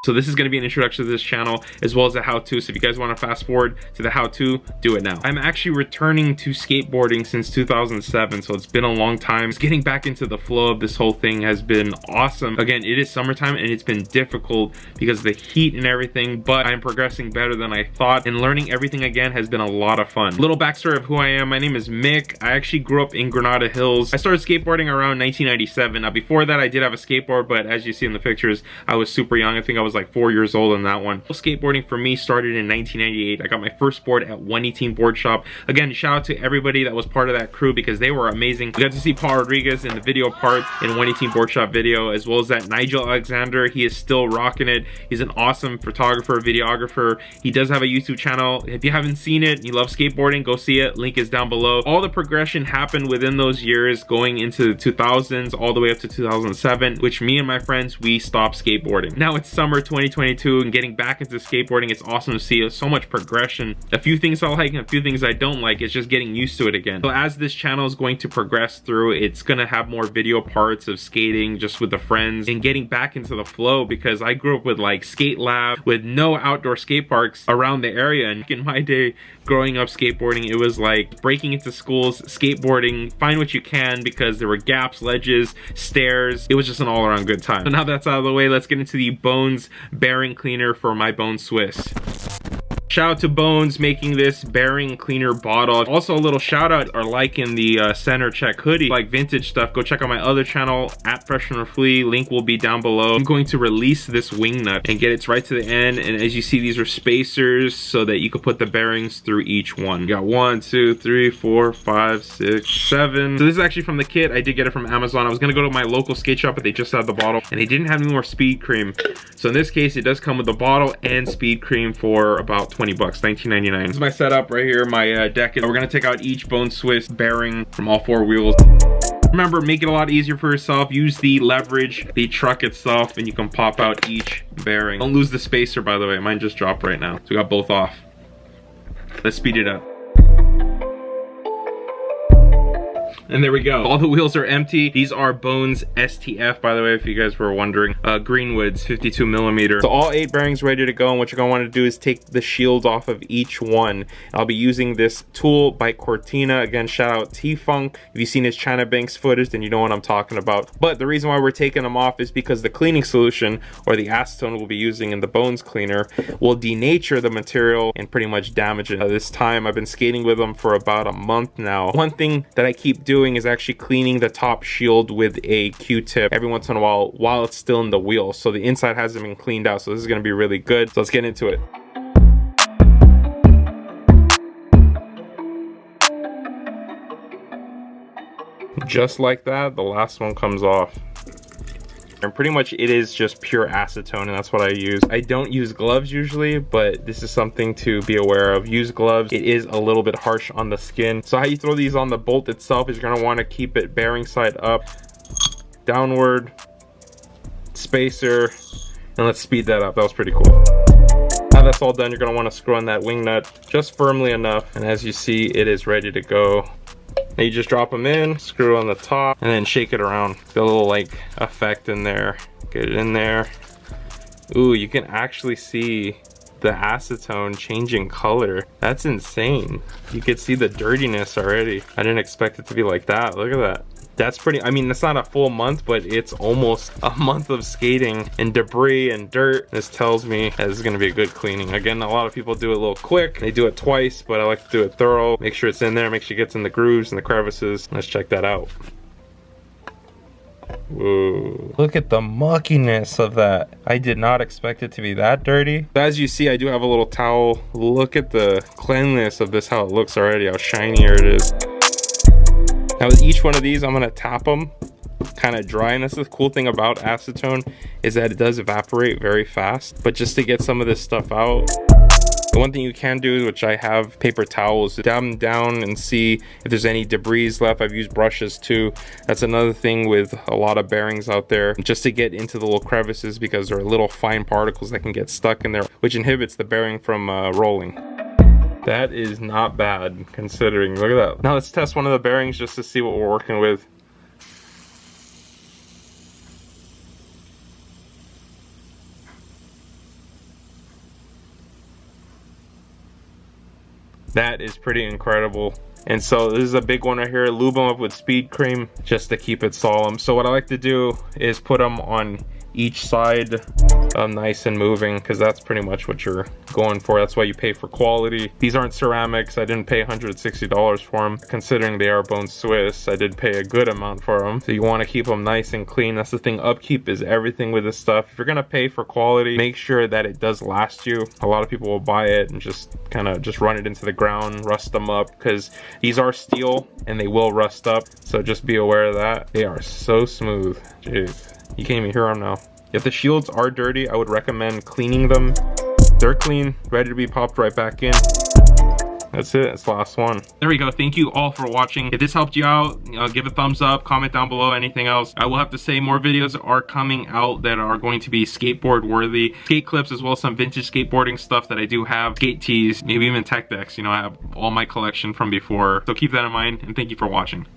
So this is going to be an introduction to this channel as well as a how-to. So if you guys want to fast forward to the how-to, do it now. I'm actually returning to skateboarding since 2007, so it's been a long time. Just getting back into the flow of this whole thing has been awesome. Again, it is summertime and it's been difficult because of the heat and everything, but I'm progressing better than I thought, and learning everything again has been a lot of fun. Little backstory of who I am. My name is Mick. I actually grew up in Granada Hills. I started skateboarding around 1997. Now before that I did have a skateboard, but as you see in the pictures, I was super young. I think I was like 4 years old on that one. Skateboarding for me started in 1998. I got my first board at 118 Board Shop. Again, shout out to everybody that was part of that crew because they were amazing. We got to see Paul Rodriguez in the video part in 118 Board Shop video, as well as that Nigel Alexander. He is still rocking it. He's an awesome photographer, videographer. He does have a YouTube channel. If you haven't seen it, you love skateboarding, go see it. Link is down below. All the progression happened within those years, going into the 2000s all the way up to 2007, which me and my friends, we stopped skateboarding. Now it's summer 2022 and getting back into skateboarding. It's awesome to see so much progression. A few things I like and a few things I don't like. It's just getting used to it again. So as this channel is going to progress through, it's gonna have more video parts of skating just with the friends and getting back into the flow, because I grew up with like skate lab with no outdoor skate parks around the area. And in my day growing up skateboarding, it was like breaking into schools, skateboarding, find what you can, because there were gaps, ledges, stairs. It was just an all-around good time. So now that's out of the way, let's get into the Bones bearing cleaner for my Bones Swiss. Shout out to Bones making this bearing cleaner bottle. Also a little shout out or like in the center check hoodie, like vintage stuff. Go check out my other channel at Freshener Flea. Link will be down below. I'm going to release this wing nut and get it right to the end. And as you see, these are spacers so that you can put the bearings through each one. You got 1, 2, 3, 4, 5, 6, 7. So this is actually from the kit. I did get it from Amazon. I was gonna go to my local skate shop, but they just had the bottle and they didn't have any more speed cream. So in this case, it does come with the bottle and speed cream for about 20 bucks, $19.99. This is my setup right here, my deck. We're gonna take out each Bones Swiss bearing from all 4 wheels. Remember, make it a lot easier for yourself. Use the leverage, the truck itself, and you can pop out each bearing. Don't lose the spacer, by the way. Mine just dropped right now. So we got both off. Let's speed it up. And there we go. All the wheels are empty. These are Bones STF, by the way, if you guys were wondering. Greenwoods 52mm. So all 8 bearings ready to go, and what you're gonna want to do is take the shields off of each one. I'll be using this tool by Cortina. Again, shout out T-Funk. If you've seen his China Banks footage, then you know what I'm talking about. But the reason why we're taking them off is because the cleaning solution, or the acetone we'll be using in the Bones cleaner, will denature the material and pretty much damage it. This time, I've been skating with them for about a month now. One thing that I keep doing is actually cleaning the top shield with a Q-tip every once in a while it's still in the wheel, so the inside hasn't been cleaned out. So this is going to be really good. So let's get into it. Just like that, the last one comes off. And pretty much it is just pure acetone, and that's what I use. I don't use gloves usually, but this is something to be aware of. Use gloves. It is a little bit harsh on the skin. So how you throw these on the bolt itself is you're gonna want to keep it bearing side up, downward, spacer, and let's speed that up. That was pretty cool. Now that's all done, you're gonna want to screw on that wing nut just firmly enough, and as you see, it is ready to go. Now you just drop them in, screw on the top, and then shake it around. Get a little like effect in there. Get it in there. Ooh, you can actually see the acetone changing color. That's insane. You can see the dirtiness already. I didn't expect it to be like that. Look at that. That's pretty, I mean, it's not a full month, but it's almost a month of skating and debris and dirt. This tells me that this is gonna be a good cleaning. Again, a lot of people do it a little quick. They do it twice, but I like to do it thorough. Make sure it's in there, make sure it gets in the grooves and the crevices. Let's check that out. Whoa. Look at the muckiness of that. I did not expect it to be that dirty. As you see, I do have a little towel. Look at the cleanliness of this, how it looks already, how shinier it is. Now with each one of these, I'm gonna tap them kind of dry, and that's the cool thing about acetone, is that it does evaporate very fast. But just to get some of this stuff out, the one thing you can do, which I have paper towels, dab them down and see if there's any debris left. I've used brushes too. That's another thing with a lot of bearings out there, just to get into the little crevices, because there are little fine particles that can get stuck in there, which inhibits the bearing from rolling. That is not bad considering. Look at that. Now let's test one of the bearings just to see what we're working with. That is pretty incredible. And so this is a big one right here. Lube them up with speed cream just to keep it solemn. So what I like to do is put them on each side nice and moving, because that's pretty much what you're going for. That's why you pay for quality. These aren't ceramics. I didn't pay $160 for them. Considering they are bone Swiss, I did pay a good amount for them. So you want to keep them nice and clean. That's the thing. Upkeep is everything with this stuff. If you're gonna pay for quality, make sure that it does last you. A lot of people will buy it and just kind of just run it into the ground, rust them up, because these are steel and they will rust up. So just be aware of that. They are so smooth. Jeez. You can't even hear them now. If the shields are dirty, I would recommend cleaning them. They're clean, ready to be popped right back in. That's it. That's the last one. There we go. Thank you all for watching. If this helped you out, give a thumbs up, comment down below anything else. I will have to say more videos are coming out that are going to be skateboard worthy. Skate clips, as well as some vintage skateboarding stuff that I do have. Skate tees, maybe even tech decks. You know, I have all my collection from before. So keep that in mind, and thank you for watching.